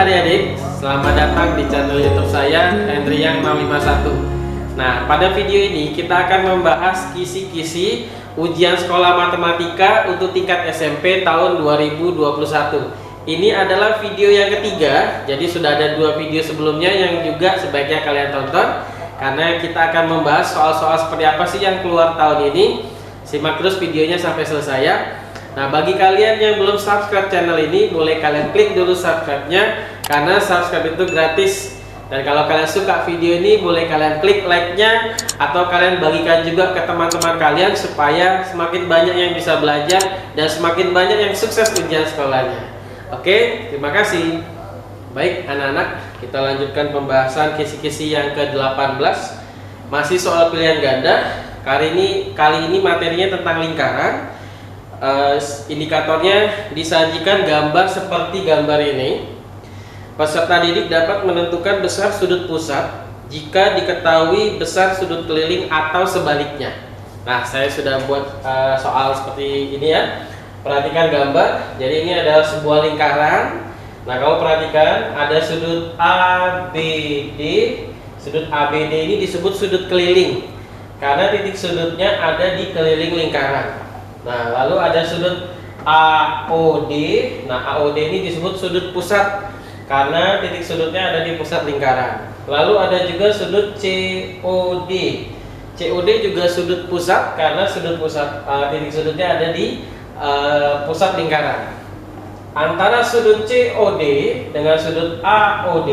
adik-adik, selamat datang di channel YouTube saya, Hendriang 651. Nah, pada video ini kita akan membahas kisi-kisi ujian sekolah matematika untuk tingkat SMP tahun 2021. Ini adalah video yang ketiga, jadi sudah ada dua video sebelumnya yang juga sebaiknya kalian tonton, karena kita akan membahas soal-soal seperti apa sih yang keluar tahun ini. Simak terus videonya sampai selesai ya. Nah, bagi kalian yang belum subscribe channel ini, boleh kalian klik dulu subscribe-nya, karena subscribe itu gratis. Dan kalau kalian suka video ini, boleh kalian klik like-nya, atau kalian bagikan juga ke teman-teman kalian, supaya semakin banyak yang bisa belajar, dan semakin banyak yang sukses ujian sekolahnya. Oke, terima kasih. Baik anak-anak, kita lanjutkan pembahasan kisi-kisi yang ke-18. Masih soal pilihan ganda. Kali ini materinya tentang lingkaran. Indikatornya disajikan gambar seperti gambar ini. Peserta didik dapat menentukan besar sudut pusat jika diketahui besar sudut keliling atau sebaliknya. Nah, saya sudah buat soal seperti ini ya. Perhatikan gambar. Jadi ini adalah sebuah lingkaran. Nah, kamu perhatikan ada sudut ABD. Sudut ABD ini disebut sudut keliling karena titik sudutnya ada di keliling lingkaran. Nah, lalu ada sudut AOD. Nah, AOD ini disebut sudut pusat karena titik sudutnya ada di pusat lingkaran. Lalu ada juga sudut COD. COD juga sudut pusat karena sudut pusat titik sudutnya ada di pusat lingkaran. Antara sudut COD dengan sudut AOD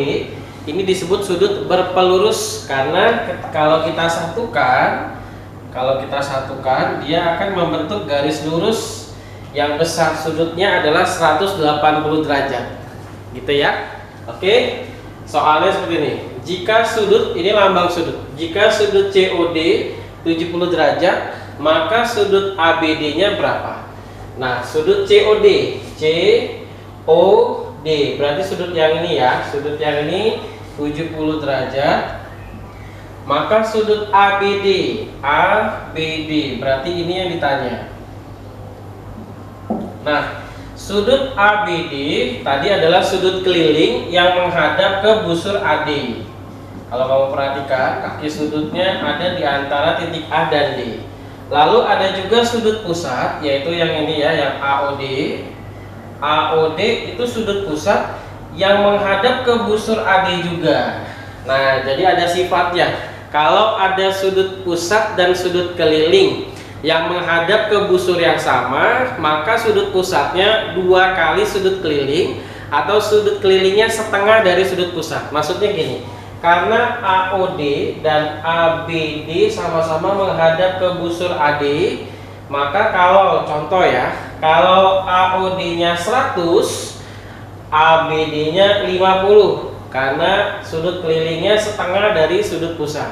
ini disebut sudut berpelurus karena kalau kita satukan dia akan membentuk garis lurus yang besar sudutnya adalah 180 derajat gitu ya. Oke, soalnya seperti ini. Jika sudut, ini lambang sudut, jika sudut COD 70 derajat, maka sudut ABD nya berapa? Nah, sudut COD berarti sudut yang ini ya, sudut yang ini 70 derajat. Maka sudut ABD berarti ini yang ditanya. Nah, sudut ABD tadi adalah sudut keliling yang menghadap ke busur AD. Kalau kamu perhatikan, kaki sudutnya ada di antara titik A dan D. Lalu ada juga sudut pusat, yaitu yang ini ya, yang AOD. AOD itu sudut pusat yang menghadap ke busur AD juga. Nah, jadi ada sifatnya. Kalau ada sudut pusat dan sudut keliling yang menghadap ke busur yang sama, maka sudut pusatnya 2 kali sudut keliling, atau sudut kelilingnya setengah dari sudut pusat. Maksudnya gini, karena AOD dan ABD sama-sama menghadap ke busur AD, maka kalau contoh ya, kalau AOD-nya 100, ABD-nya 50. Karena sudut kelilingnya setengah dari sudut pusat.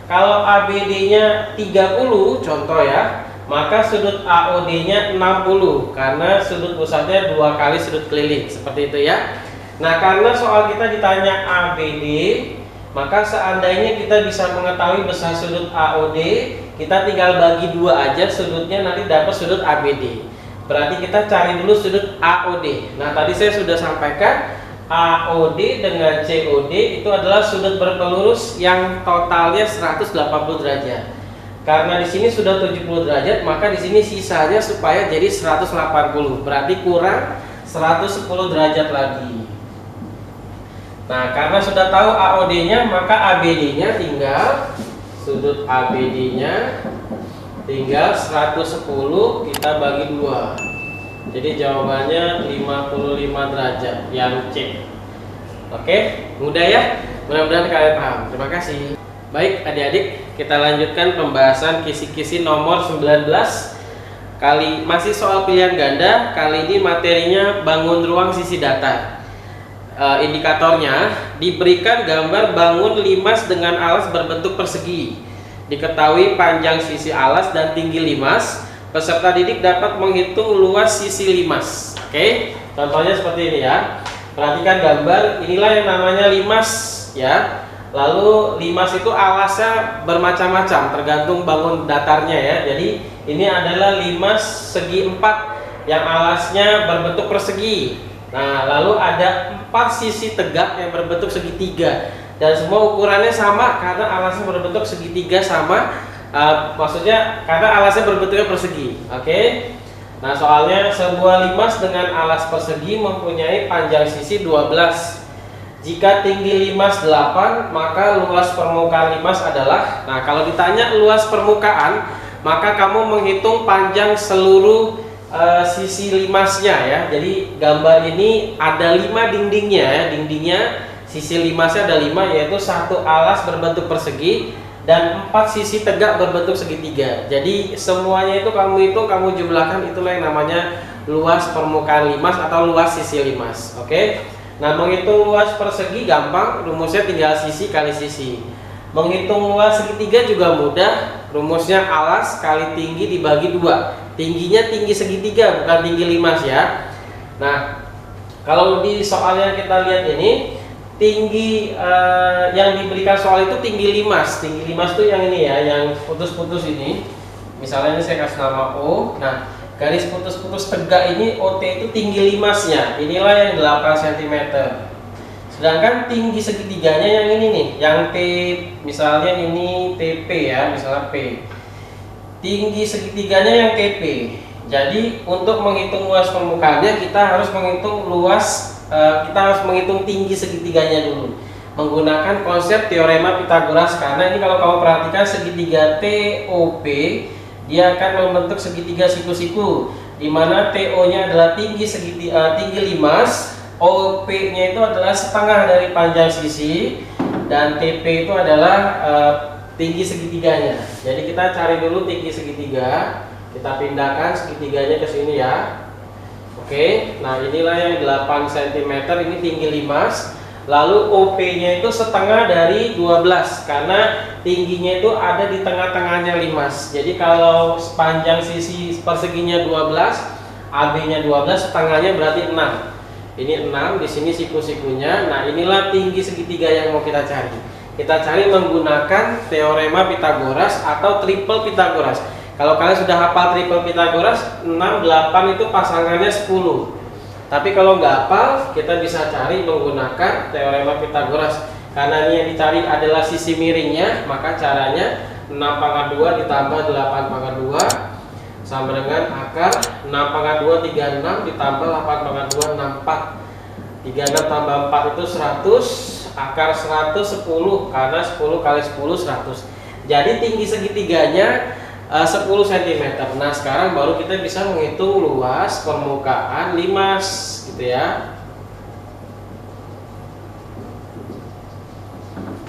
Kalau ABD-nya 30 contoh ya, maka sudut AOD-nya 60 karena sudut pusatnya 2 kali sudut keliling. Seperti itu ya. Nah, karena soal kita ditanya ABD, maka seandainya kita bisa mengetahui besar sudut AOD, kita tinggal bagi 2 aja sudutnya, nanti dapat sudut ABD. Berarti kita cari dulu sudut AOD. Nah, tadi saya sudah sampaikan AOD dengan COD itu adalah sudut berpelurus yang totalnya 180 derajat. Karena di sini sudah 70 derajat, maka di sini sisanya supaya jadi 180. Berarti kurang 110 derajat lagi. Nah, karena sudah tahu AOD-nya, maka ABD-nya tinggal sudut ABD-nya tinggal 110 kita bagi 2. Jadi jawabannya 55 derajat yang C. Oke, mudah ya? Mudah-mudahan kalian paham. Terima kasih. Baik adik-adik, kita lanjutkan pembahasan kisi-kisi nomor 19. Masih soal pilihan ganda. Kali ini materinya bangun ruang sisi datar. Indikatornya diberikan gambar bangun limas dengan alas berbentuk persegi. Diketahui panjang sisi alas dan tinggi limas. Peserta didik dapat menghitung luas sisi limas. Oke, contohnya seperti ini ya. Perhatikan gambar, inilah yang namanya limas ya. Lalu limas itu alasnya bermacam-macam, tergantung bangun datarnya ya. Jadi ini adalah limas segi 4 yang alasnya berbentuk persegi. Nah, lalu ada 4 sisi tegak yang berbentuk segitiga, dan semua ukurannya sama karena alasnya berbentuk segitiga sama, maksudnya karena alasnya berbentuknya persegi. Oke. Nah, soalnya sebuah limas dengan alas persegi mempunyai panjang sisi 12. Jika tinggi limas 8, maka luas permukaan limas adalah, nah kalau ditanya luas permukaan, maka kamu menghitung panjang seluruh sisi limasnya ya. Jadi gambar ini ada 5 dindingnya ya. Dindingnya sisi limasnya ada 5, yaitu satu alas berbentuk persegi dan 4 sisi tegak berbentuk segitiga. Jadi semuanya itu kamu hitung, kamu jumlahkan, itulah yang namanya luas permukaan limas atau luas sisi limas. Oke. Nah, menghitung luas persegi gampang, rumusnya tinggal sisi kali sisi. Menghitung luas segitiga juga mudah, rumusnya alas kali tinggi dibagi 2. Tingginya tinggi segitiga, bukan tinggi limas ya. Nah, kalau di soal yang kita lihat ini, tinggi yang diberikan soal itu tinggi limas. Tinggi limas itu yang ini ya, yang putus-putus ini. Misalnya ini saya kasih nama O. Nah, garis putus-putus tegak ini OT itu tinggi limasnya. Inilah yang 8 cm. Sedangkan tinggi segitiganya yang ini nih, yang T, misalnya ini TP ya, misalnya P. Tinggi segitiganya yang TP. Jadi untuk menghitung luas permukaannya kita harus menghitung kita harus menghitung tinggi segitiganya dulu menggunakan konsep teorema Pythagoras, karena ini kalau kamu perhatikan segitiga TOP dia akan membentuk segitiga siku-siku, di mana TO-nya adalah tinggi limas, OP-nya itu adalah setengah dari panjang sisi, dan TP itu adalah tinggi segitiganya. Jadi kita cari dulu tinggi segitiga, kita pindahkan segitiganya ke sini ya. Oke, nah inilah yang 8 cm, ini tinggi limas. Lalu OP-nya itu setengah dari 12 karena tingginya itu ada di tengah-tengahnya limas. Jadi kalau sepanjang sisi perseginya 12, AB-nya 12, setengahnya berarti 6. Ini 6, di sini siku-sikunya. Nah, inilah tinggi segitiga yang mau kita cari. Kita cari menggunakan teorema Pythagoras atau triple Pythagoras. Kalau kalian sudah hafal triple Pythagoras, 6, 8 itu pasangannya 10. Tapi kalau nggak hafal, kita bisa cari menggunakan teorema Pythagoras. Karena ini yang dicari adalah sisi miringnya, maka caranya 6 pangkat 2 ditambah 8 pangkat 2 sama dengan akar 6 pangkat 2 36 ditambah 8 pangkat 2 64. 36 tambah 4 itu 100, akar 100 10, karena 10 kali 10 100. Jadi tinggi segitiganya 10 cm. Nah, sekarang baru kita bisa menghitung luas permukaan limas gitu ya.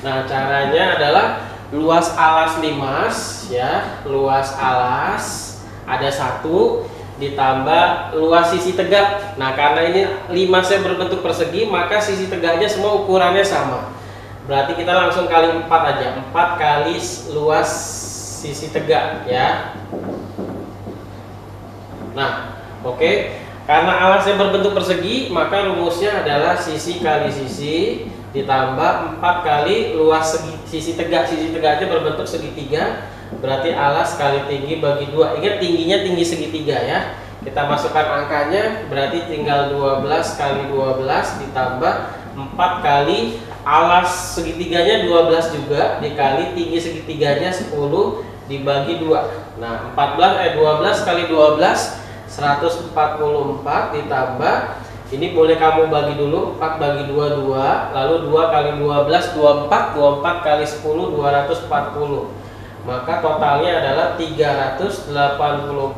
Nah, caranya adalah luas alas limas ya, luas alas ada 1 ditambah luas sisi tegak. Nah, karena ini limasnya berbentuk persegi, maka sisi tegaknya semua ukurannya sama. Berarti kita langsung kali 4 aja. 4 kali luas sisi tegak ya. Nah, oke. Karena alasnya berbentuk persegi, maka rumusnya adalah sisi kali sisi ditambah 4 kali luas sisi tegak. Sisi tegaknya berbentuk segitiga, berarti alas kali tinggi bagi 2. Ingat tingginya tinggi segitiga ya. Kita masukkan angkanya, berarti tinggal 12 kali 12 ditambah 4 kali alas segitiganya 12 juga dikali tinggi segitiganya 10 dibagi 2. Nah, 12 kali 12 144 ditambah, ini boleh kamu bagi dulu, 4 bagi 2 2, lalu 2 kali 12 24, 24 kali 10 240. Maka totalnya adalah 384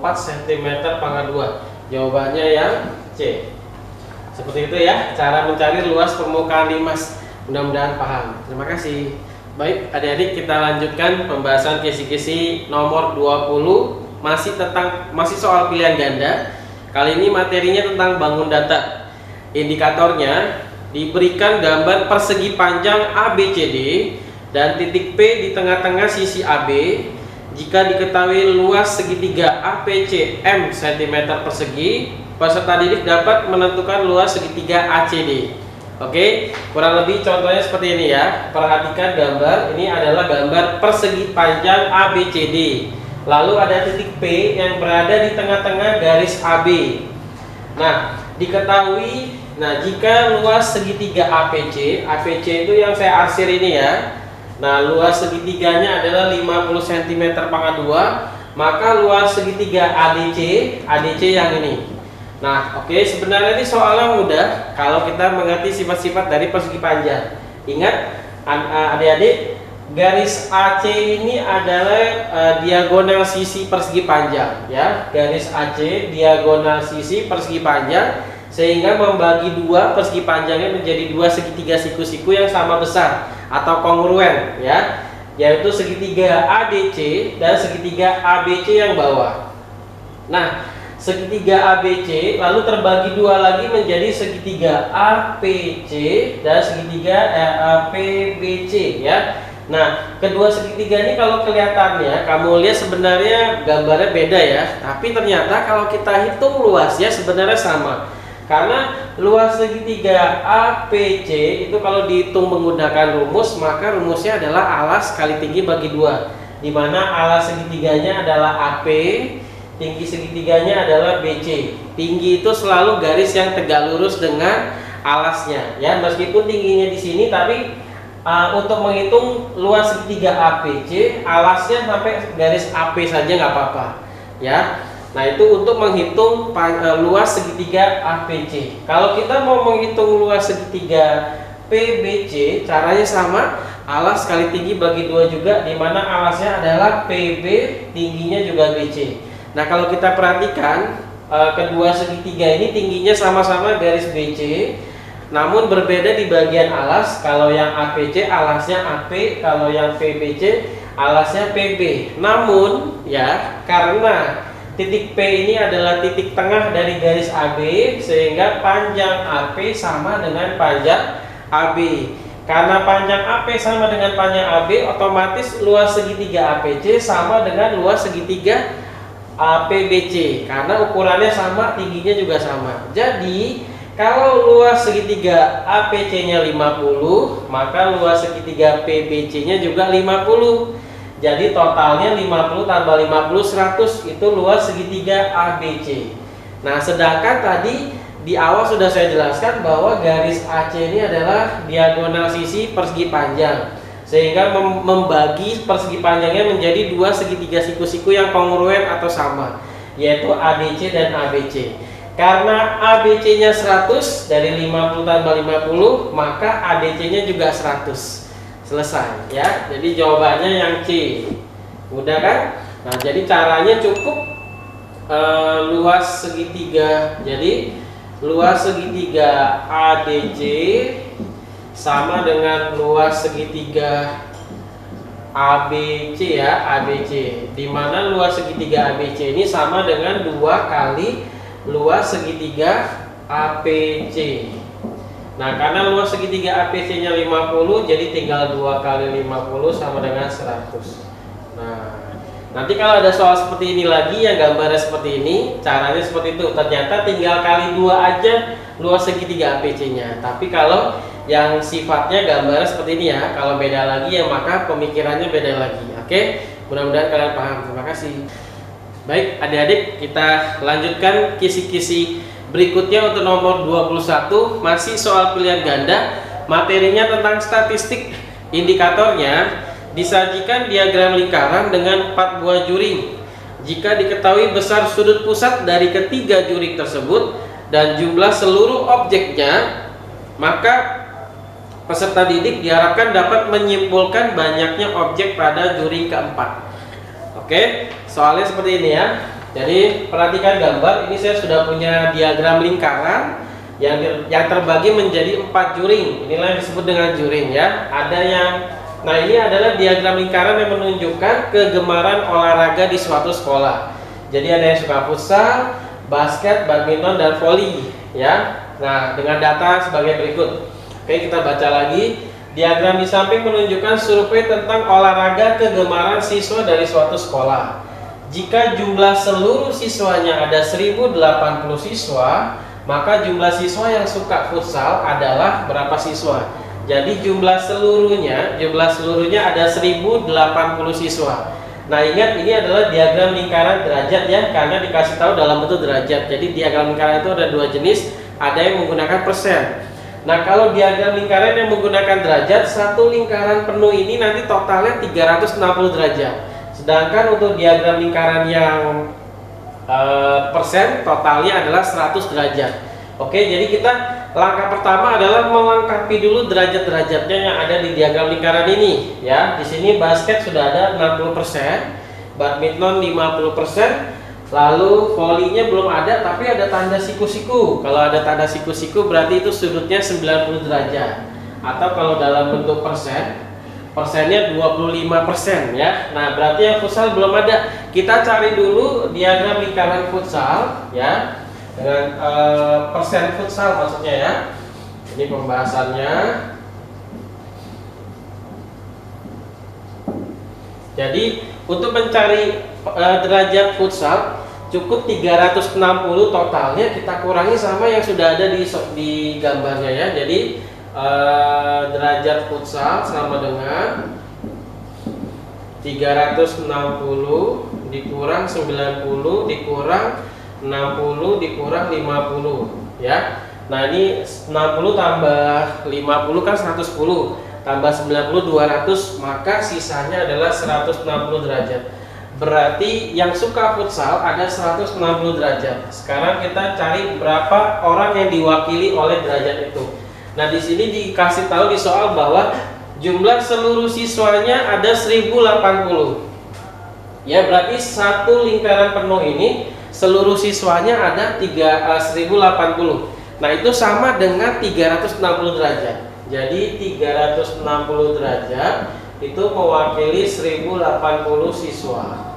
cm pangkat 2. Jawabannya yang C. Seperti itu ya cara mencari luas permukaan limas. Mudah-mudahan paham. Terima kasih. Baik, adik-adik, kita lanjutkan pembahasan kisi-kisi nomor 20, masih soal pilihan ganda. Kali ini materinya tentang bangun data. Indikatornya diberikan gambar persegi panjang ABCD dan titik P di tengah-tengah sisi AB. Jika diketahui luas segitiga APC M cm persegi, peserta didik dapat menentukan luas segitiga ACD. Oke, kurang lebih contohnya seperti ini ya. Perhatikan gambar, ini adalah gambar persegi panjang ABCD. Lalu ada titik P yang berada di tengah-tengah garis AB. Nah, diketahui, jika luas segitiga APC, APC itu yang saya arsir ini ya. Nah, luas segitiganya adalah 50 cm pangkat 2, maka luas segitiga ADC, ADC yang ini. Nah, oke, sebenarnya ini soalnya mudah kalau kita mengerti sifat-sifat dari persegi panjang. Ingat, adik-adik, garis AC ini adalah diagonal sisi persegi panjang ya. Garis AC diagonal sisi persegi panjang, sehingga membagi dua persegi panjangnya menjadi dua segitiga siku-siku yang sama besar atau kongruen ya, yaitu segitiga ADC dan segitiga ABC yang bawah. Nah, segitiga ABC lalu terbagi dua lagi menjadi segitiga APC dan segitiga PBC ya. Nah, kedua segitiga ini kalau kelihatannya kamu lihat sebenarnya gambarnya beda ya, tapi ternyata kalau kita hitung luasnya sebenarnya sama. Karena luas segitiga APC itu kalau dihitung menggunakan rumus, maka rumusnya adalah alas kali tinggi bagi 2, di mana alas segitiganya adalah AP, tinggi segitiganya adalah BC. Tinggi itu selalu garis yang tegak lurus dengan alasnya ya, meskipun tingginya di sini, tapi untuk menghitung luas segitiga APC, alasnya sampai garis AP saja nggak apa-apa ya. Nah, itu untuk menghitung luas segitiga APC. Kalau kita mau menghitung luas segitiga PBC, caranya sama, alas kali tinggi bagi 2 juga, di mana alasnya adalah PB, tingginya juga BC. Nah, kalau kita perhatikan kedua segitiga ini tingginya sama-sama garis BC, namun berbeda di bagian alas. Kalau yang APC alasnya AP, kalau yang PBC alasnya PB. Namun ya, karena titik P ini adalah titik tengah dari garis AB, sehingga panjang AP sama dengan panjang AB. Karena panjang AP sama dengan panjang AB, otomatis luas segitiga APC sama dengan luas segitiga PBC, karena ukurannya sama, tingginya juga sama. Jadi kalau luas segitiga APC-nya 50, maka luas segitiga PBC-nya juga 50. Jadi totalnya 50 tambah 50, 100, itu luas segitiga ABC. Nah, sedangkan tadi di awal sudah saya jelaskan bahwa garis AC ini adalah diagonal sisi persegi panjang, sehingga membagi persegi panjangnya menjadi dua segitiga siku-siku yang kongruen atau sama, yaitu ADC dan ABC. Karena ABC-nya 100, dari 50 tambah 50, maka ADC-nya juga 100. Selesai ya. Jadi jawabannya yang C. Mudah kan? Nah, jadi caranya cukup luas segitiga. Jadi luas segitiga ADC sama dengan luas segitiga ABC ya, ABC. Di mana luas segitiga ABC ini sama dengan 2 kali luas segitiga APC. Nah, karena luas segitiga APC-nya 50, jadi tinggal 2 kali 50 sama dengan 100. Nah, nanti kalau ada soal seperti ini lagi yang gambarnya seperti ini, caranya seperti itu. Ternyata tinggal kali 2 aja luas segitiga APC-nya. Tapi kalau yang sifatnya gambarnya seperti ini ya, kalau beda lagi ya maka pemikirannya beda lagi. Oke? Mudah-mudahan kalian paham. Terima kasih. Baik, adik-adik, kita lanjutkan kisi-kisi berikutnya untuk nomor 21, masih soal pilihan ganda. Materinya tentang statistik. Indikatornya disajikan diagram lingkaran dengan 4 buah juring. Jika diketahui besar sudut pusat dari ketiga juring tersebut dan jumlah seluruh objeknya, maka peserta didik diharapkan dapat menyimpulkan banyaknya objek pada juring keempat. Oke, soalnya seperti ini ya. Jadi perhatikan gambar, ini saya sudah punya diagram lingkaran yang terbagi menjadi 4 juring. Inilah yang disebut dengan juring ya. Nah, ini adalah diagram lingkaran yang menunjukkan kegemaran olahraga di suatu sekolah. Jadi ada yang suka futsal, basket, badminton, dan voli ya. Nah, dengan data sebagai berikut. Oke, kita baca lagi. Diagram di samping menunjukkan survei tentang olahraga kegemaran siswa dari suatu sekolah. Jika jumlah seluruh siswanya ada 1080 siswa, maka jumlah siswa yang suka futsal adalah berapa siswa? Jadi jumlah seluruhnya ada 1080 siswa. Nah, ingat ini adalah diagram lingkaran derajat ya, karena dikasih tahu dalam bentuk derajat. Jadi diagram lingkaran itu ada dua jenis, ada yang menggunakan persen. Nah, kalau diagram lingkaran yang menggunakan derajat, satu lingkaran penuh ini nanti totalnya 360 derajat. Sedangkan untuk diagram lingkaran yang persen, totalnya adalah 100 derajat. Oke, jadi kita langkah pertama adalah melengkapi dulu derajat-derajatnya yang ada di diagram lingkaran ini ya. Di sini basket sudah ada 60%, badminton 50%, lalu volinya belum ada tapi ada tanda siku-siku. Kalau ada tanda siku-siku berarti itu sudutnya 90 derajat. Atau kalau dalam bentuk persen, persennya 25% ya. Nah, berarti yang futsal belum ada. Kita cari dulu diagram lingkaran futsal ya. Dengan persen futsal maksudnya ya. Ini pembahasannya. Jadi untuk mencari derajat futsal cukup 360 totalnya, kita kurangi sama yang sudah ada di gambarnya ya. Jadi derajat futsal sama dengan 360 dikurang 90 dikurang 60 dikurang 50 ya. Nah, ini 60 tambah 50 kan 110, tambah 90 200, maka sisanya adalah 160 derajat. Berarti yang suka futsal ada 160 derajat. Sekarang kita cari berapa orang yang diwakili oleh derajat itu. Nah, di sini dikasih tahu di soal bahwa jumlah seluruh siswanya ada 1080. Ya, berarti satu lingkaran penuh ini seluruh siswanya ada 1080. Nah, itu sama dengan 360 derajat. Jadi 360 derajat itu mewakili 1080 siswa.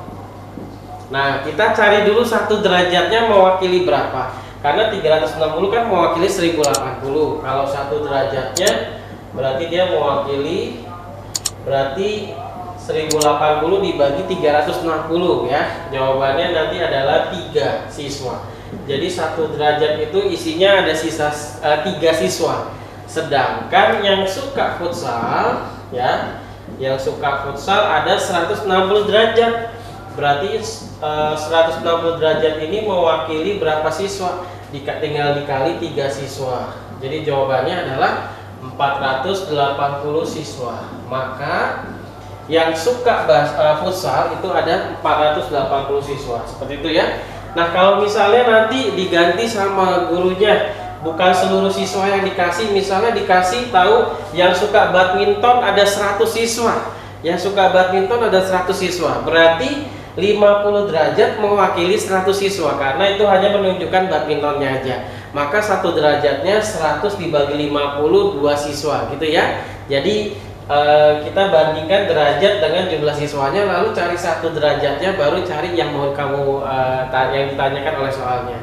Nah, kita cari dulu satu derajatnya mewakili berapa. Karena 360 kan mewakili 1080. Kalau satu derajatnya berarti dia mewakili, berarti 1080 dibagi 360 ya. Jawabannya nanti adalah 3 siswa. Jadi satu derajat itu isinya ada sisa 3 siswa. Sedangkan yang suka futsal ya, yang suka futsal ada 160 derajat. Berarti 160 derajat ini mewakili berapa siswa? Tinggal dikali 3 siswa. Jadi jawabannya adalah 480 siswa. Maka yang suka futsal itu ada 480 siswa. Seperti itu ya. Nah, kalau misalnya nanti diganti sama gurunya, bukan seluruh siswa yang dikasih, misalnya dikasih tahu yang suka badminton ada 100 siswa. Yang suka badminton ada 100 siswa. Berarti 50 derajat mewakili 100 siswa, karena itu hanya menunjukkan badmintonnya aja. Maka satu derajatnya 100 dibagi 50 2 siswa gitu ya. Jadi kita bandingkan derajat dengan jumlah siswanya, lalu cari satu derajatnya, baru cari yang mau kamu yang ditanyakan oleh soalnya.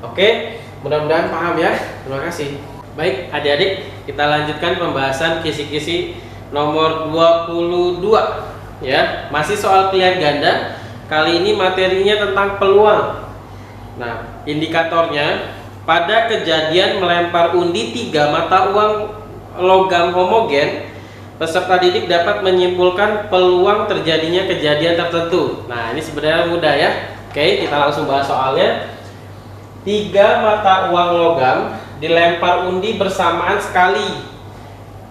Oke, mudah-mudahan paham ya. Terima kasih. Baik adik-adik, kita lanjutkan pembahasan kisi-kisi nomor 22 ya. Masih soal pilihan ganda. Kali ini materinya tentang peluang. Nah, indikatornya pada kejadian melempar undi 3 mata uang logam homogen, peserta didik dapat menyimpulkan peluang terjadinya kejadian tertentu. Nah, ini sebenarnya mudah ya. Oke, kita langsung bahas soalnya. 3 mata uang logam dilempar undi bersamaan sekali.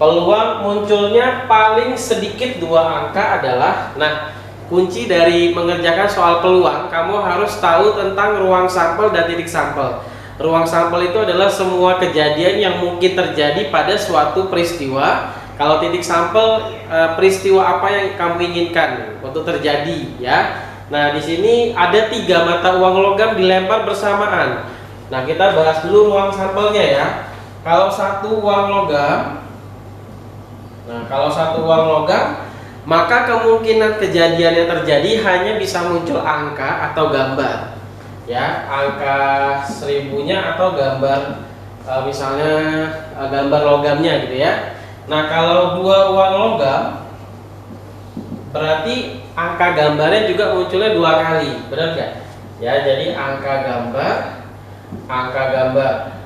Peluang munculnya paling sedikit 2 angka adalah, nah, kunci dari mengerjakan soal peluang, kamu harus tahu tentang ruang sampel dan titik sampel. Ruang sampel itu adalah semua kejadian yang mungkin terjadi pada suatu peristiwa. Kalau titik sampel, peristiwa apa yang kamu inginkan untuk terjadi ya. Nah, di sini ada 3 mata uang logam dilempar bersamaan. Nah, kita bahas dulu ruang sampelnya ya. Kalau satu uang logam, maka kemungkinan kejadian yang terjadi hanya bisa muncul angka atau gambar ya, angka 1000-nya atau gambar misalnya gambar logamnya gitu ya. Nah, kalau 2 uang logam berarti angka gambarnya juga munculnya 2 kali, benar nggak? Ya, jadi angka gambar.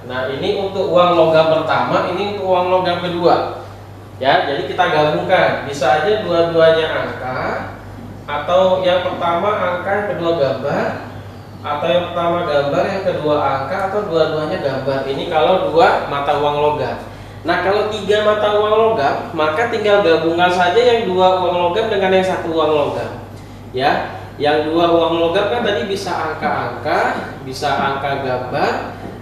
Nah, ini untuk uang logam pertama, ini untuk uang logam kedua. Ya, jadi kita gabungkan, bisa aja dua-duanya angka atau yang pertama angka, yang kedua gambar, atau yang pertama gambar, yang kedua angka, atau dua-duanya gambar. Ini kalau dua mata uang logam. Nah, kalau tiga mata uang logam, maka tinggal gabungkan saja yang dua uang logam dengan yang satu uang logam. Ya, yang dua uang logam kan tadi bisa angka-angka, bisa angka gambar,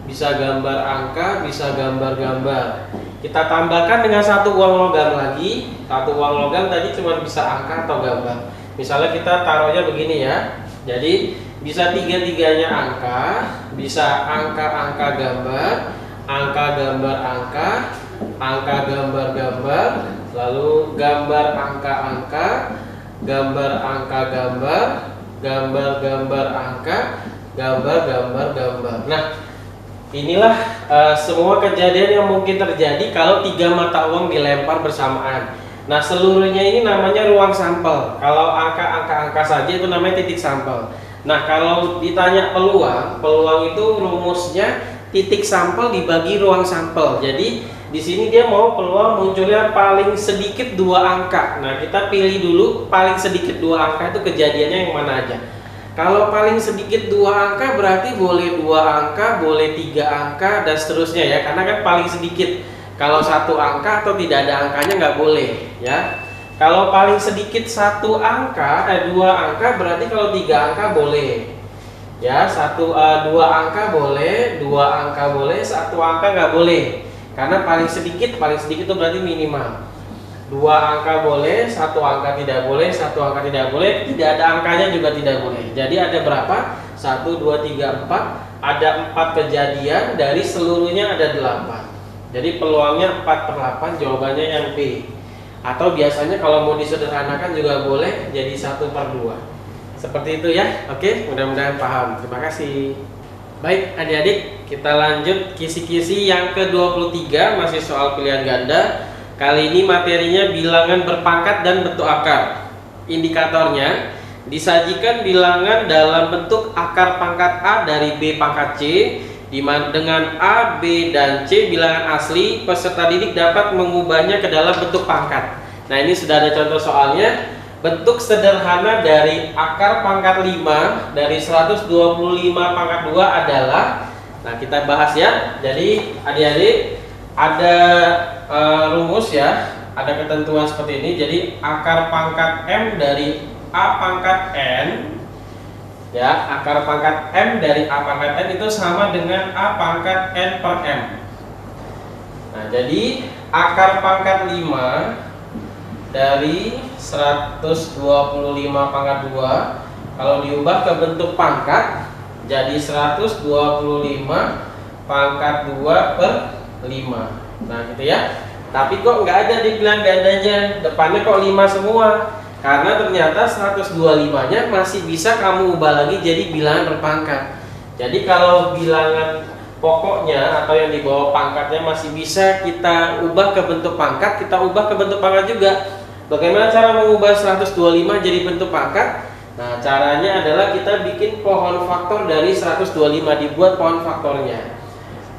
bisa gambar angka, bisa gambar-gambar. Kita tambahkan dengan satu uang logam lagi. Satu uang logam tadi cuma bisa angka atau gambar. Misalnya kita taruhnya begini ya. Jadi bisa tiga-tiganya angka, bisa angka-angka gambar, angka gambar angka, angka gambar gambar, lalu gambar angka-angka, gambar angka gambar, gambar gambar angka, gambar gambar gambar. Nah, inilah semua kejadian yang mungkin terjadi kalau tiga mata uang dilempar bersamaan. Nah, seluruhnya ini namanya ruang sampel. Kalau angka-angka saja itu namanya titik sampel. Nah, kalau ditanya peluang, peluang itu rumusnya titik sampel dibagi ruang sampel. Jadi di sini dia mau peluang munculnya paling sedikit dua angka. Nah, kita pilih dulu paling sedikit dua angka itu kejadiannya yang mana aja. Kalau paling sedikit dua angka berarti boleh dua angka, boleh tiga angka, dan seterusnya ya. Karena kan paling sedikit. Kalau satu angka atau tidak ada angkanya nggak boleh ya. Kalau paling sedikit satu angka, dua angka berarti kalau tiga angka boleh. Ya, dua angka boleh, dua angka boleh, satu angka nggak boleh. Karena paling sedikit itu berarti minimal. Dua angka boleh, satu angka tidak boleh, satu angka tidak boleh, tidak ada angkanya juga tidak boleh. Jadi ada berapa? 1, 2, 3, 4. Ada 4 kejadian, dari seluruhnya ada 8. Jadi peluangnya 4/8, jawabannya yang B. Atau biasanya kalau mau disederhanakan juga boleh jadi 1/2. Seperti itu ya. Oke, mudah-mudahan paham. Terima kasih. Baik adik-adik, kita lanjut kisi-kisi yang ke-23, masih soal pilihan ganda. Kali ini materinya bilangan berpangkat dan bentuk akar. Indikatornya disajikan bilangan dalam bentuk akar pangkat A dari B pangkat C, dengan A, B, dan C bilangan asli. Peserta didik dapat mengubahnya ke dalam bentuk pangkat. Nah, ini sudah ada contoh soalnya. Bentuk sederhana dari akar pangkat 5 dari 125 pangkat 2 adalah, nah kita bahas ya. Jadi adik-adik ada rumus ya, ada ketentuan seperti ini. Jadi akar pangkat M dari A pangkat N ya, akar pangkat M dari A pangkat N itu sama dengan A pangkat N per M. Nah, jadi akar pangkat 5 dari 125 pangkat 2 kalau diubah ke bentuk pangkat jadi 125 pangkat 2 per 5. Nah, gitu ya. Tapi kok nggak ada di bilangan gandanya, depannya kok 5 semua. Karena ternyata 125-nya masih bisa kamu ubah lagi jadi bilangan berpangkat. Jadi kalau bilangan pokoknya atau yang di bawah pangkatnya masih bisa kita ubah ke bentuk pangkat, kita ubah ke bentuk pangkat juga. Bagaimana cara mengubah 125 jadi bentuk pangkat? Nah, caranya adalah kita bikin pohon faktor dari 125, dibuat pohon faktornya.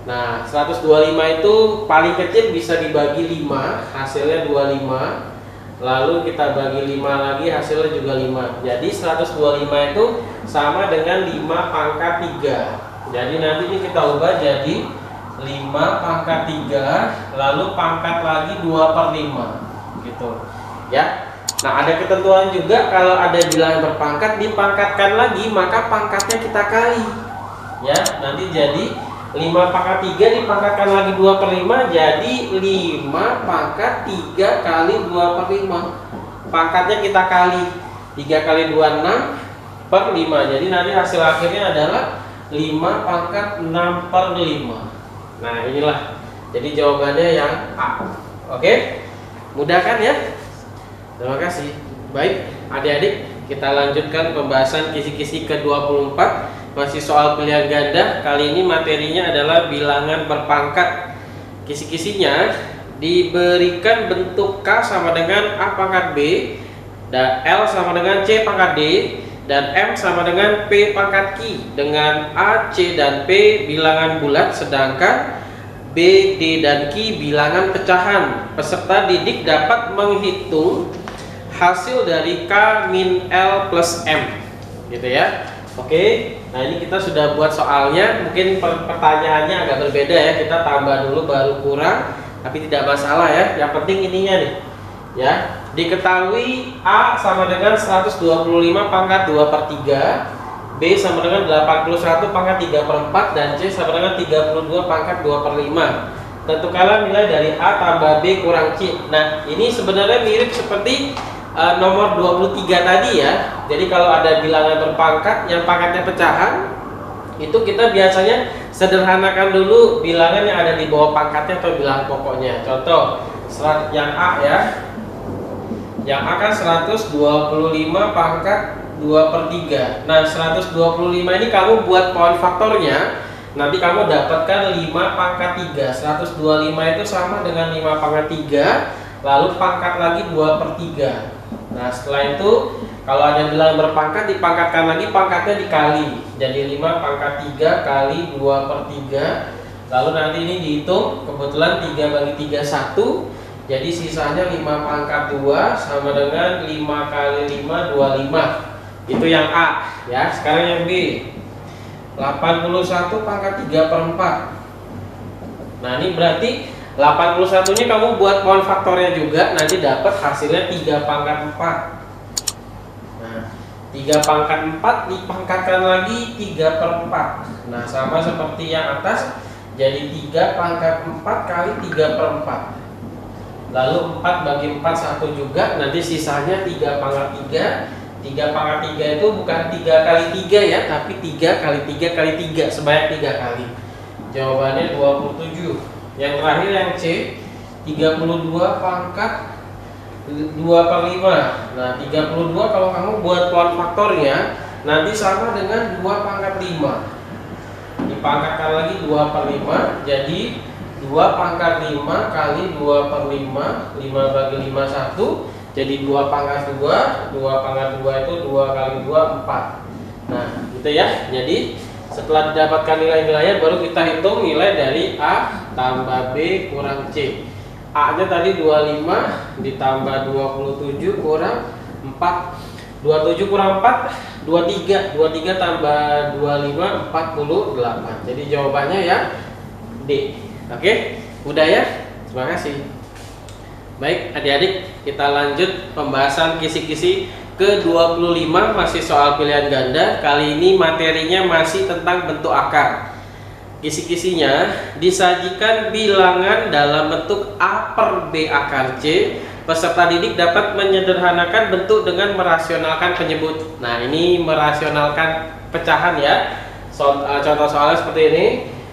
Nah, 125 itu paling kecil bisa dibagi 5, hasilnya 25. Lalu kita bagi 5 lagi, hasilnya juga 5. Jadi 125 itu sama dengan 5 pangkat 3. Jadi nanti ini kita ubah jadi 5 pangkat 3, lalu pangkat lagi 2/5 gitu ya. Nah, ada ketentuan juga kalau ada bilangan berpangkat dipangkatkan lagi, maka pangkatnya kita kali ya. Nanti jadi 5 pangkat 3 dipangkatkan lagi 2/5, jadi 5 pangkat 3 kali 2/5. Pangkatnya kita kali 3 kali 2 6/5. Jadi nanti hasil akhirnya adalah 5 pangkat 6/5. Nah, inilah jadi jawabannya yang A. Oke, mudah kan ya? Terima kasih. Baik adik-adik, kita lanjutkan pembahasan kisi-kisi ke-24, masih soal pilihan ganda. Kali ini materinya adalah bilangan berpangkat. Kisi-kisinya diberikan bentuk K sama dengan A pangkat B, dan L sama dengan C pangkat D, dan M sama dengan P pangkat Q, dengan A, C, dan P bilangan bulat, sedangkan B, D, dan Q bilangan pecahan. Peserta didik dapat menghitung hasil dari K min L plus M, gitu ya. Oke, nah ini kita sudah buat soalnya. Mungkin pertanyaannya agak berbeda ya, kita tambah dulu baru kurang, tapi tidak masalah ya. Yang penting ininya nih ya, diketahui A sama dengan 125 pangkat 2/3, B sama dengan 81 pangkat 3/4, dan C sama dengan 32 pangkat 2/5. Tentukanlah nilai dari A tambah B kurang C. Nah, ini sebenarnya mirip seperti nomor 23 tadi ya. Jadi kalau ada bilangan berpangkat yang pangkatnya pecahan, itu kita biasanya sederhanakan dulu bilangan yang ada di bawah pangkatnya atau bilangan pokoknya. Contoh, yang A ya. Yang A kan 125 pangkat 2/3. Nah, 125 ini kamu buat poin faktornya. Nanti kamu dapatkan 5 pangkat 3. 125 itu sama dengan 5 pangkat 3, lalu pangkat lagi 2/3. Nah, setelah itu kalau ada bilangan berpangkat, dipangkatkan lagi, pangkatnya dikali. Jadi 5 pangkat 3 kali 2/3. Lalu nanti ini dihitung, kebetulan 3 bagi 3 1. Jadi sisanya 5 pangkat 2 sama dengan 5 kali 5 25. Itu yang A ya. Sekarang yang B, 81 pangkat 3/4. Nah, ini berarti 81 nya kamu buat poin faktornya juga, nanti dapat hasilnya 3 pangkat 4. Nah, 3 pangkat 4 dipangkatkan lagi 3/4. Nah, sama seperti yang atas, jadi 3 pangkat 4 kali 3/4. Lalu 4 bagi 4 1 juga, nanti sisanya 3 pangkat 3. 3 pangkat 3 itu bukan 3 kali 3 ya, tapi 3 kali 3 kali 3, sebanyak 3 kali. Jawabannya 27. Yang terakhir yang C, 32 pangkat 2/5. Nah, 32 kalau kamu buat poin faktornya nanti sama dengan 2 pangkat 5. Dipangkatkan lagi 2/5, jadi 2 pangkat 5 kali 2/5, 5 bagi 5 1. Jadi 2 pangkat 2, 2 pangkat 2 itu 2 kali 2 4. Nah, gitu ya. Jadi setelah didapatkan nilai-nilainya, baru kita hitung nilai dari A tambah B kurang C. A nya tadi 25 ditambah 27 kurang 4. 27 kurang 4 23. 23 tambah 25 48. Jadi jawabannya ya D. Oke, udah ya. Terima kasih. Baik adik-adik, kita lanjut pembahasan kisi-kisi ke-25, masih soal pilihan ganda. Kali ini materinya masih tentang bentuk akar. Kisi-kisinya, disajikan bilangan dalam bentuk A per B akar C. Peserta didik dapat menyederhanakan bentuk dengan merasionalkan penyebut. Nah, ini merasionalkan pecahan ya. Contoh soalnya seperti ini.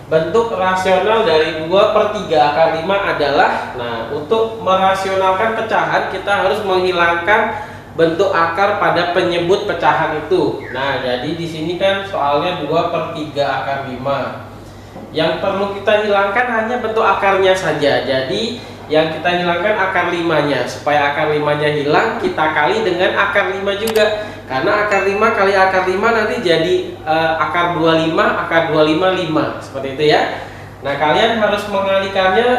Bentuk rasional dari 2/3 akar 5 adalah, nah, untuk merasionalkan pecahan kita harus menghilangkan bentuk akar pada penyebut pecahan itu. Nah, jadi di sini kan soalnya 2/3 akar 5. Yang perlu kita hilangkan hanya bentuk akarnya saja. Jadi yang kita hilangkan akar 5-nya. Supaya akar 5-nya hilang, kita kali dengan akar 5 juga. Karena akar 5 kali akar 5 nanti jadi akar 25, akar 25 5. Seperti itu ya. Nah, kalian harus mengalikannya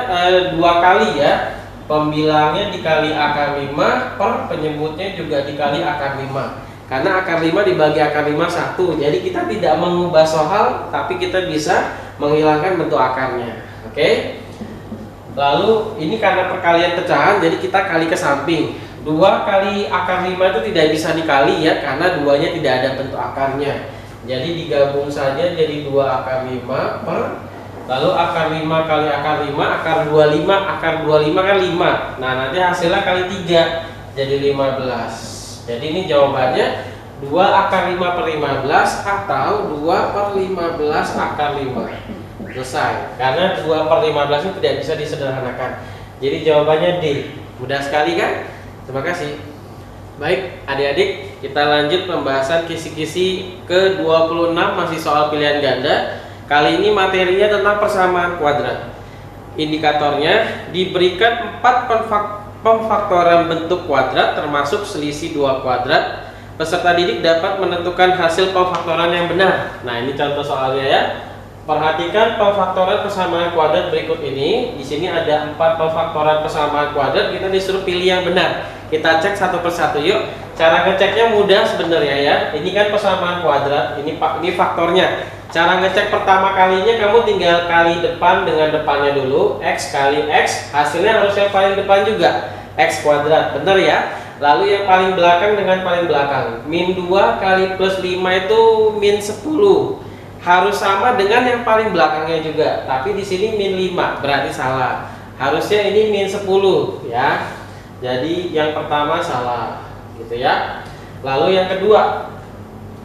2 kali ya. Pembilangnya dikali akar 5 per penyebutnya juga dikali akar 5. Karena akar 5 dibagi akar 5 1. Jadi kita tidak mengubah soal, tapi kita bisa menghilangkan bentuk akarnya. Oke. Lalu ini karena perkalian pecahan, jadi kita kali ke samping. 2 kali akar 5 itu tidak bisa dikali ya, karena 2-nya tidak ada bentuk akarnya. Jadi digabung saja jadi 2 akar 5 per, lalu akar 5 kali akar 5, akar 25, akar 25 kan 5. Nah, nanti hasilnya kali 3, jadi 15. Jadi ini jawabannya 2 akar 5 per 15 atau 2 per 15 akar 5. Selesai. Karena 2 per 15 itu tidak bisa disederhanakan. Jadi jawabannya D. Mudah sekali kan? Terima kasih. Baik adik-adik, kita lanjut pembahasan kisi-kisi ke-26, masih soal pilihan ganda. Kali ini materinya tentang persamaan kuadrat. Indikatornya diberikan 4 pemfaktoran bentuk kuadrat termasuk selisih 2 kuadrat. Peserta didik dapat menentukan hasil pemfaktoran yang benar. Nah, ini contoh soalnya ya. Perhatikan pemfaktoran persamaan kuadrat berikut ini. Di sini ada 4 pemfaktoran persamaan kuadrat. Kita disuruh pilih yang benar. Kita cek satu persatu yuk. Cara ngeceknya mudah sebenarnya ya. Ini kan persamaan kuadrat, ini faktornya. Cara ngecek pertama kalinya kamu tinggal kali depan dengan depannya dulu, X kali X, hasilnya harus yang paling depan juga, X kuadrat, bener ya. Lalu yang paling belakang dengan paling belakang, min 2 kali plus 5 itu min 10. Harus sama dengan yang paling belakangnya juga, tapi di sini min 5, berarti salah. Harusnya ini min 10 ya. Jadi yang pertama salah, gitu ya. Lalu yang kedua,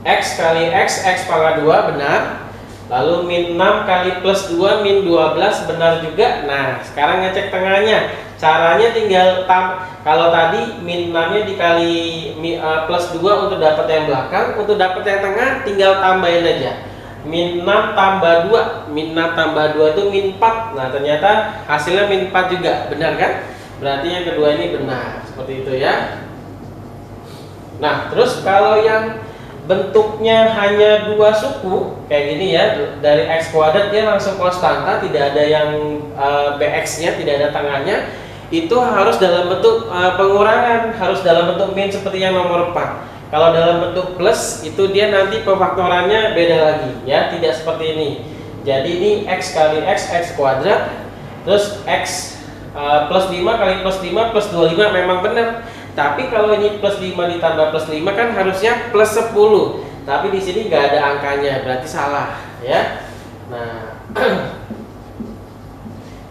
X kali X, X pangkat 2 benar. Lalu min 6 kali plus 2 min 12 benar juga. Nah, sekarang ngecek tengahnya. Caranya tinggal kalau tadi min 6 nya dikali plus 2 untuk dapat yang belakang, untuk dapat yang tengah tinggal tambahin aja. Min 6 tambah 2, min 6 tambah 2 itu min 4. Nah, ternyata hasilnya min 4 juga, benar kan? Berarti yang kedua ini benar, seperti itu ya. Nah, terus kalau yang bentuknya hanya dua suku kayak gini ya, dari X kuadrat dia langsung konstanta, tidak ada yang BX nya, tidak ada tangannya, itu harus dalam bentuk pengurangan, harus dalam bentuk min seperti yang nomor 4. Kalau dalam bentuk plus itu dia nanti pefaktorannya beda lagi ya, tidak seperti ini. Jadi ini X kali X, X kuadrat, terus X plus 5 kali plus 5 plus 25 memang benar. Tapi kalau ini plus 5 ditambah plus 5 kan harusnya plus 10. Tapi di sini nggak ada angkanya, berarti salah ya. Nah,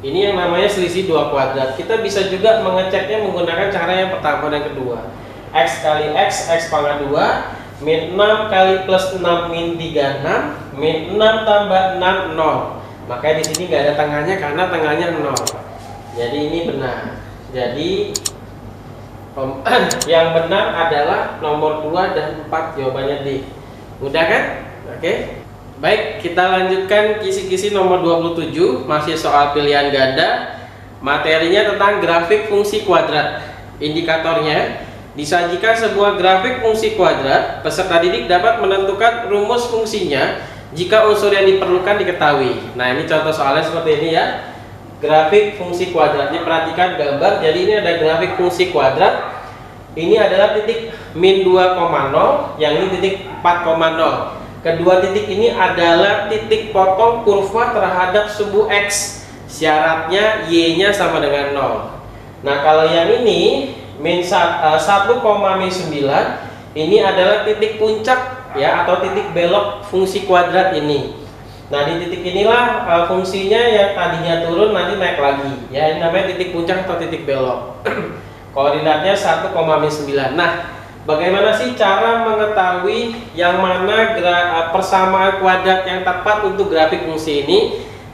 ini yang namanya selisih 2 kuadrat. Kita bisa juga mengeceknya menggunakan cara yang pertama dan kedua. X kali X, X pangkat 2, min 6 kali plus 6 min 36, min 6 tambah 6 0. Makanya di sini nggak ada tengahnya karena tengahnya 0. Jadi ini benar. Jadi yang benar adalah nomor 2 dan 4, jawabannya D. Mudah kan? Oke. Baik, kita lanjutkan kisi-kisi nomor 27, masih soal pilihan ganda. Materinya tentang grafik fungsi kuadrat. Indikatornya, disajikan sebuah grafik fungsi kuadrat, peserta didik dapat menentukan rumus fungsinya jika unsur yang diperlukan diketahui. Nah, ini contoh soalnya seperti ini ya. Grafik fungsi kuadratnya, perhatikan gambar. Jadi ini ada grafik fungsi kuadrat. Ini adalah titik min 2,0, yang ini titik 4,0. Kedua titik ini adalah titik potong kurva terhadap sumbu X. Syaratnya Y-nya sama dengan 0. Nah, kalau yang ini min 1, min 9, ini adalah titik puncak ya, atau titik belok fungsi kuadrat ini. Nah, di titik inilah fungsinya yang tadinya turun nanti naik lagi ya, ini namanya titik puncak atau titik belok. Koordinatnya 1, min 9. Nah, bagaimana sih cara mengetahui yang mana persamaan kuadrat yang tepat untuk grafik fungsi ini?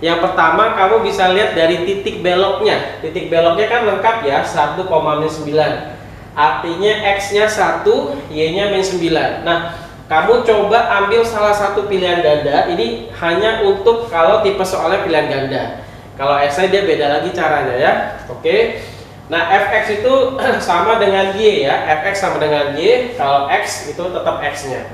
Yang pertama, kamu bisa lihat dari titik beloknya. Titik beloknya kan lengkap ya, 1, min 9. Artinya X-nya 1, Y-nya min 9. Nah, kamu coba ambil salah satu pilihan ganda. Ini hanya untuk kalau tipe soalnya pilihan ganda. Kalau esai dia beda lagi caranya ya. Oke. Nah, Fx itu sama dengan Y ya. Fx sama dengan Y. Kalau X itu tetap X-nya.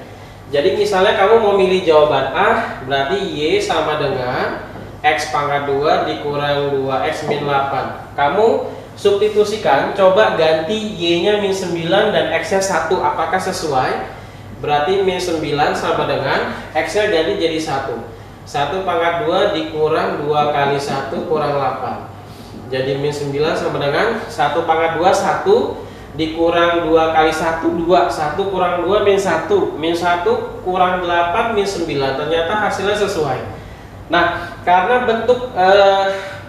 Jadi misalnya kamu mau milih jawaban A, berarti Y sama dengan X pangkat 2 dikurang 2X min 8. Kamu substitusikan, coba ganti Y-nya min 9 dan X-nya 1. Apakah sesuai? Berarti min 9 sama dengan X-nya jadi 1. 1 pangkat 2 dikurang 2 kali 1 kurang 8. Jadi min 9 sama dengan 1 pangkat 2, 1 dikurang 2 kali 1, 2. 1 kurang 2 min 1. Min 1 kurang 8 min 9. Ternyata hasilnya sesuai. Nah, karena bentuk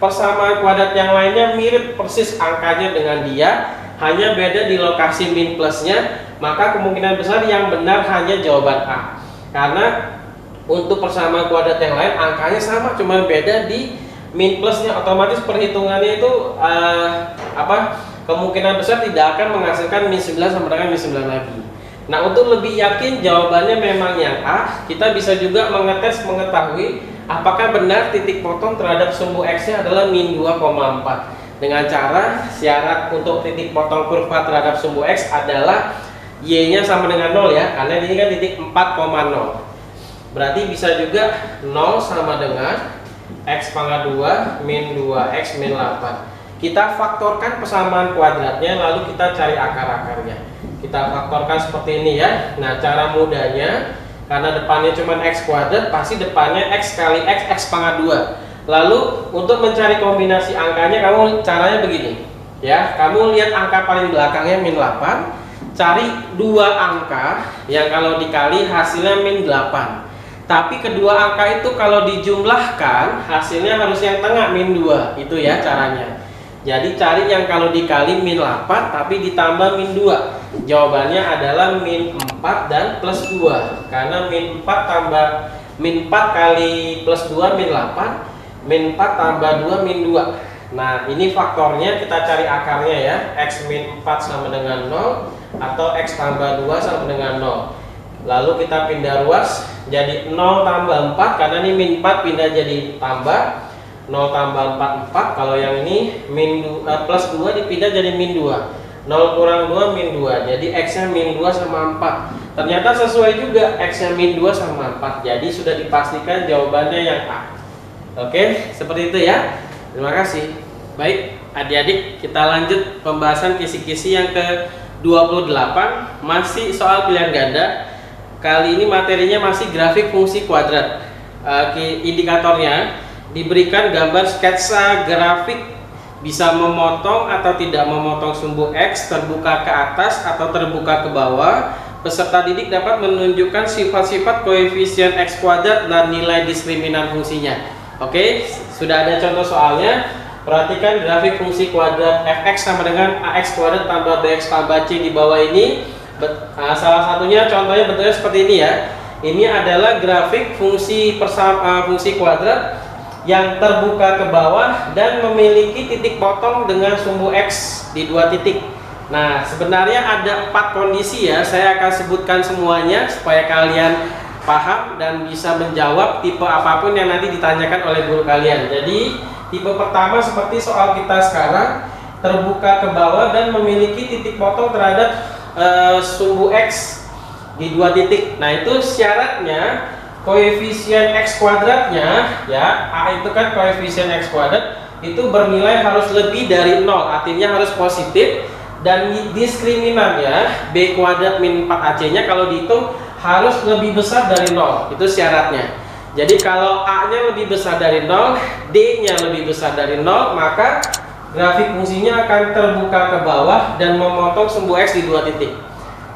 persamaan kuadrat yang lainnya mirip persis angkanya dengan dia, hanya beda di lokasi min plusnya, maka kemungkinan besar yang benar hanya jawaban A. Karena untuk persamaan kuadrat yang lain angkanya sama, cuma beda di min plusnya. Otomatis perhitungannya itu kemungkinan besar tidak akan menghasilkan min 9 sama dengan min 9 lagi. Nah, untuk lebih yakin jawabannya memang yang A, kita bisa juga mengetahui apakah benar titik potong terhadap sumbu X-nya adalah min 2,4. Dengan cara syarat untuk titik potong kurva terhadap sumbu X adalah Y-nya sama dengan 0 ya, karena ini kan titik 4,0. Berarti bisa juga 0 sama dengan X pangkat 2 min 2X min 8. kita faktorkan persamaan kuadratnya, lalu kita cari akar-akarnya. Kita faktorkan seperti ini ya. Nah, cara mudahnya, karena depannya cuma x kuadrat, pasti depannya x kali x pangkat 2. Lalu untuk mencari kombinasi angkanya, kamu caranya begini ya. Kamu lihat angka paling belakangnya min 8, cari dua angka yang kalau dikali hasilnya min 8. Tapi kedua angka itu kalau dijumlahkan hasilnya harus yang tengah min 2. Itu ya caranya. Jadi cari yang kalau dikali min 8 tapi ditambah min 2. Jawabannya adalah min 4 dan plus 2. Karena min 4 tambah min 4 kali plus 2 min 8, min 4 tambah 2 min 2. Nah, ini faktornya, kita cari akarnya ya. X min 4 sama dengan 0 atau x tambah 2 sama dengan 0. Lalu kita pindah ruas jadi 0 tambah 4, karena ini min 4 pindah jadi tambah. 0 tambah 4, 4. Kalau yang ini plus 2 dipindah jadi min 2. 0 kurang 2 min 2. Jadi x nya min 2 sama 4. Ternyata sesuai juga, x nya min 2 sama 4. Jadi sudah dipastikan jawabannya yang A. Oke, seperti itu ya. Terima kasih. Baik, adik-adik, kita lanjut pembahasan kisi-kisi yang ke-28. Masih soal pilihan ganda. Kali ini materinya masih grafik fungsi kuadrat. Indikatornya diberikan gambar sketsa grafik, bisa memotong atau tidak memotong sumbu X, terbuka ke atas atau terbuka ke bawah. Peserta didik dapat menunjukkan sifat-sifat koefisien X kuadrat dan nilai diskriminan fungsinya. Oke, sudah ada contoh soalnya. Perhatikan grafik fungsi kuadrat fx sama dengan ax kuadrat tambah bx tambah c di bawah ini. Salah satunya contohnya bentuknya seperti ini ya. Ini adalah grafik fungsi kuadrat yang terbuka ke bawah dan memiliki titik potong dengan sumbu X di 2 titik. Nah, sebenarnya ada 4 kondisi ya. Saya akan sebutkan semuanya supaya kalian paham dan bisa menjawab tipe apapun yang nanti ditanyakan oleh guru kalian. Jadi tipe pertama seperti soal kita sekarang, terbuka ke bawah dan memiliki titik potong terhadap sumbu X di 2 titik. Nah, itu syaratnya koefisien X kuadratnya ya, A itu kan koefisien X kuadrat itu bernilai harus lebih dari 0, artinya harus positif, dan diskriminannya B kuadrat min 4AC nya kalau dihitung harus lebih besar dari 0. Itu syaratnya. Jadi kalau A nya lebih besar dari 0, D nya lebih besar dari 0, maka grafik fungsinya akan terbuka ke bawah dan memotong sumbu X di 2 titik.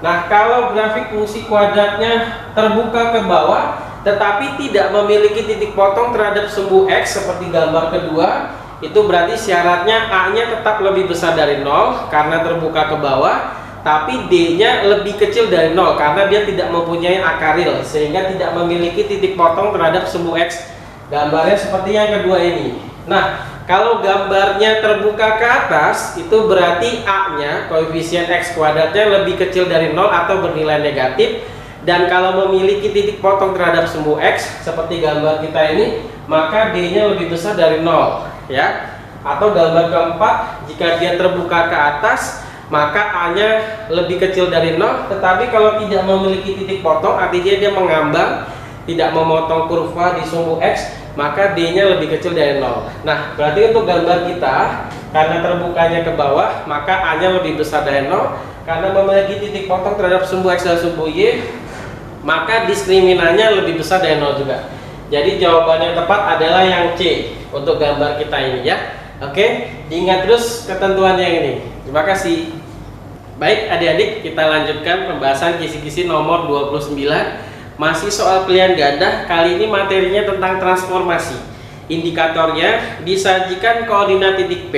Nah, kalau grafik fungsi kuadratnya terbuka ke bawah tetapi tidak memiliki titik potong terhadap sumbu X seperti gambar kedua, itu berarti syaratnya A nya tetap lebih besar dari 0 karena terbuka ke bawah, tapi D nya lebih kecil dari 0 karena dia tidak mempunyai akar real sehingga tidak memiliki titik potong terhadap sumbu X. Gambarnya seperti yang kedua ini. Nah, kalau gambarnya terbuka ke atas, itu berarti A nya koefisien X kuadratnya lebih kecil dari 0 atau bernilai negatif. Dan kalau memiliki titik potong terhadap sumbu X seperti gambar kita ini, maka D nya lebih besar dari 0 ya. Atau gambar keempat, jika dia terbuka ke atas, maka A nya lebih kecil dari 0. Tetapi kalau tidak memiliki titik potong, artinya dia mengambang, tidak memotong kurva di sumbu X, maka D nya lebih kecil dari 0. Nah, berarti untuk gambar kita, karena terbukanya ke bawah, maka A nya lebih besar dari 0. Karena memiliki titik potong terhadap sumbu X dan sumbu Y, maka diskriminannya lebih besar dari 0 juga. Jadi jawaban yang tepat adalah yang C untuk gambar kita ini ya. Oke, diingat terus ketentuan yang ini. Terima kasih. Baik adik-adik, kita lanjutkan pembahasan kisi-kisi nomor 29. Masih soal pilihan ganda, kali ini materinya tentang transformasi. Indikatornya disajikan koordinat titik P,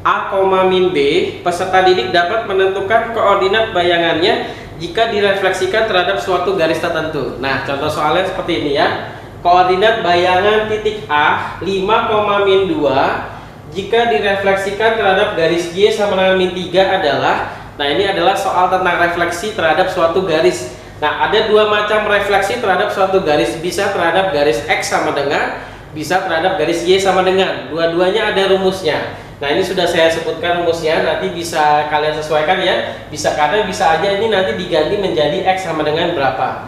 A, min B. Peserta didik dapat menentukan koordinat bayangannya jika direfleksikan terhadap suatu garis tertentu. Nah, contoh soalnya seperti ini ya. Koordinat bayangan titik A 5, min 2 jika direfleksikan terhadap garis Y sama dengan min 3 adalah. Nah, ini adalah soal tentang refleksi terhadap suatu garis. Nah, ada 2 macam refleksi terhadap suatu garis. Bisa terhadap garis X sama dengan, bisa terhadap garis Y sama dengan. Dua-duanya ada rumusnya. Nah, ini sudah saya sebutkan rumusnya, nanti bisa kalian sesuaikan ya. Bisa karena bisa aja ini nanti diganti menjadi X sama dengan berapa.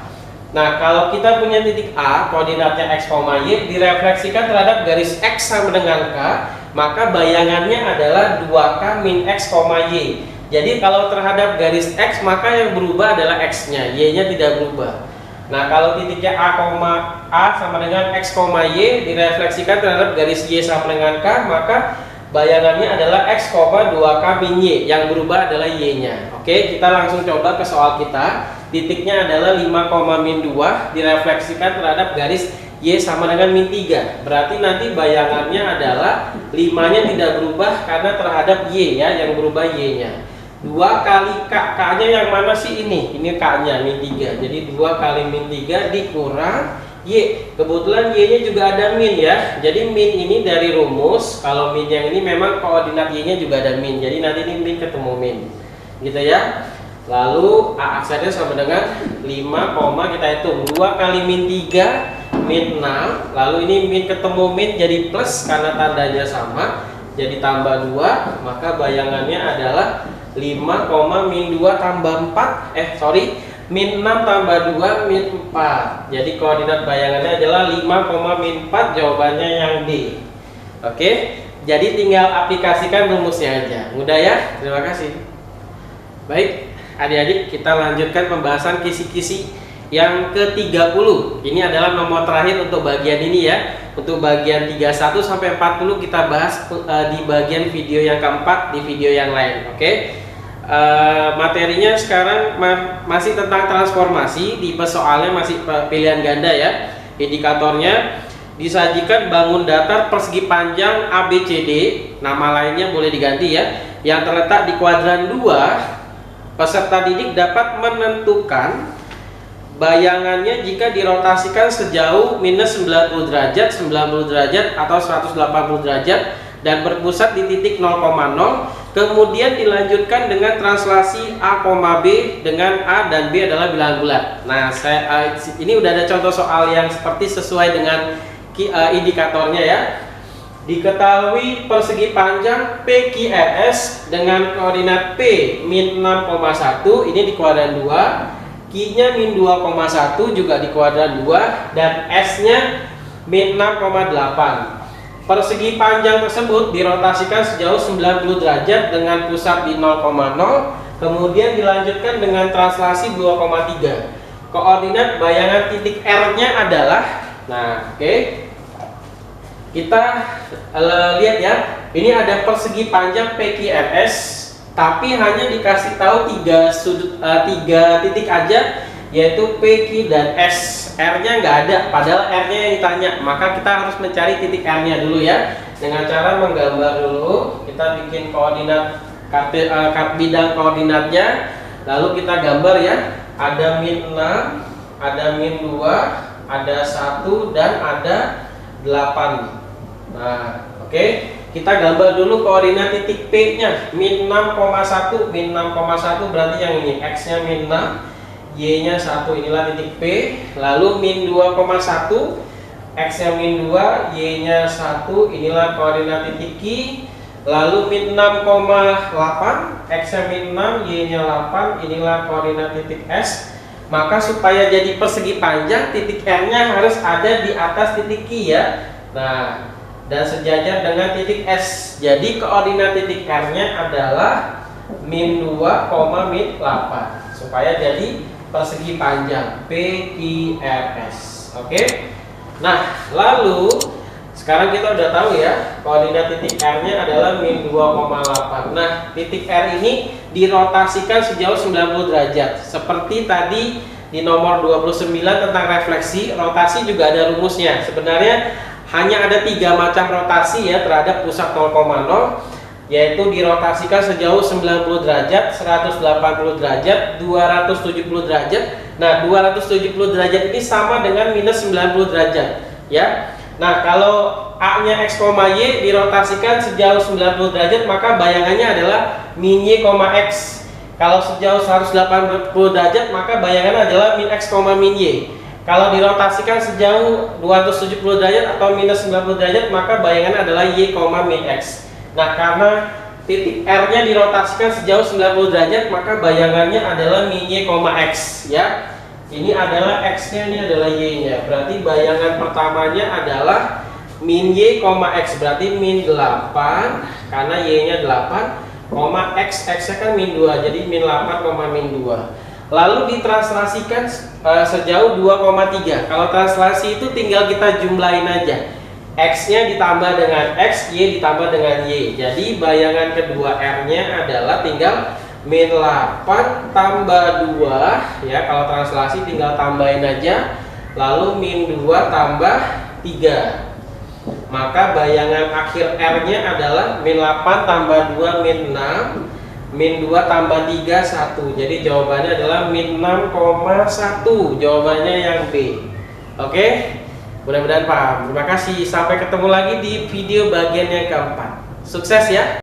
Nah, kalau kita punya titik A, koordinatnya X, Y, direfleksikan terhadap garis X sama dengan K, maka bayangannya adalah 2K min X, Y. Jadi kalau terhadap garis X, maka yang berubah adalah X-nya, Y-nya tidak berubah. Nah, kalau titiknya A sama dengan X, Y direfleksikan terhadap garis Y sama dengan K, maka bayangannya adalah X, 2K min Y. Yang berubah adalah Y-nya. Oke, kita langsung coba ke soal kita. Titiknya adalah 5, min 2 direfleksikan terhadap garis Y sama dengan min 3. Berarti nanti bayangannya adalah 5-nya tidak berubah karena terhadap Y ya, yang berubah Y-nya. 2 kali K, K-nya yang mana sih ini? Ini K-nya, min 3. Jadi 2 kali min 3 dikurang Y. Kebetulan Y-nya juga ada min ya. Jadi min ini dari rumus. Kalau min yang ini memang koordinat Y-nya juga ada min. Jadi nanti ini min ketemu min. Gitu ya. Lalu A aksennya sama dengan 5, kita hitung 2 kali min 3, min 6. Lalu ini min ketemu min jadi plus karena tandanya sama. Jadi tambah 2, maka bayangannya adalah 5, min 2 tambah 4 min 6 tambah 2 min 4. Jadi koordinat bayangannya adalah 5, min 4. Jawabannya yang D. Oke, jadi tinggal aplikasikan rumusnya aja. Mudah ya? Terima kasih. Baik, adik-adik, kita lanjutkan pembahasan kisi-kisi yang ke-30. Ini adalah nomor terakhir untuk bagian ini ya. Untuk bagian 31 sampai 40 kita bahas di bagian video yang keempat di video yang lain. Oke. Materinya sekarang masih tentang transformasi. Di soalnya masih pilihan ganda ya. Indikatornya disajikan bangun datar persegi panjang ABCD, nama lainnya boleh diganti ya, yang terletak di kuadran 2. Peserta didik dapat menentukan bayangannya jika dirotasikan sejauh minus 90 derajat, 90 derajat atau 180 derajat dan berpusat di titik 0,0. Kemudian dilanjutkan dengan translasi A, B dengan A dan B adalah bilangan bulat. Nah, ini udah ada contoh soal yang seperti sesuai dengan indikatornya ya. Diketahui persegi panjang PQRS dengan koordinat P min 6,1 ini di kuadran 2, Q-nya min 2,1 juga di kuadran 2 dan S-nya min 6,8. Persegi panjang tersebut dirotasikan sejauh 90 derajat dengan pusat di 0,0, kemudian dilanjutkan dengan translasi 2,3. Koordinat bayangan titik R-nya adalah, nah oke. Kita lihat ya, ini ada persegi panjang PQRS, tapi hanya dikasih tahu 3 titik aja, yaitu P, Q, dan S. R-nya nggak ada, padahal R-nya yang ditanya. Maka kita harus mencari titik R-nya dulu ya, dengan cara menggambar dulu. Kita bikin koordinat bidang koordinatnya, lalu kita gambar ya. Ada min 6, ada min 2, ada 1 dan ada 8. Nah, oke. Kita gambar dulu koordinat titik P-nya, min 6,1. Min 6,1 berarti yang ini, X-nya min 6, Y-nya 1, inilah titik P. Lalu min 2,1, X-nya min 2, Y-nya 1, inilah koordinat titik Q. Lalu min 6,8, X-nya min 6, Y-nya 8, inilah koordinat titik S. Maka supaya jadi persegi panjang, titik R-nya harus ada di atas titik Q ya. Nah, dan sejajar dengan titik S. Jadi koordinat titik R-nya adalah min 2, min 8 supaya jadi persegi panjang PQRS. Oke. Nah, lalu sekarang kita udah tahu ya, koordinat titik R-nya adalah min 2,8. Nah, titik R ini dirotasikan sejauh 90 derajat. Seperti tadi di nomor 29 tentang refleksi, rotasi juga ada rumusnya. Sebenarnya hanya ada 3 macam rotasi ya terhadap pusat 0,0, yaitu dirotasikan sejauh 90 derajat, 180 derajat, 270 derajat. Nah, 270 derajat ini sama dengan minus 90 derajat ya. Nah, kalau A-nya X, Y dirotasikan sejauh 90 derajat, maka bayangannya adalah min Y, X. Kalau sejauh 180 derajat, maka bayangannya adalah min X, min Y. Kalau dirotasikan sejauh 270 derajat atau minus 90 derajat, maka bayangannya adalah Y, min X. Nah, karena titik R-nya dirotasikan sejauh 90 derajat, maka bayangannya adalah min Y, X ya. Ini adalah X-nya, ini adalah Y-nya. Berarti bayangan pertamanya adalah min Y, X berarti min 8 karena Y nya 8, X nya kan min 2, jadi min 8, min 2. Lalu ditranslasikan sejauh 2,3. Kalau translasi itu tinggal kita jumlahin aja, X nya ditambah dengan X, Y ditambah dengan Y. Jadi bayangan kedua R nya adalah tinggal min 8 tambah 2 ya, kalau translasi tinggal tambahin aja, lalu min 2 tambah 3. Maka bayangan akhir R nya adalah min 8 tambah 2 min 6, min 2 tambah 3 1. Jadi jawabannya adalah min 6,1. Jawabannya yang B. Oke, mudah-mudahan paham. Terima kasih, sampai ketemu lagi di video bagian yang keempat. Sukses ya.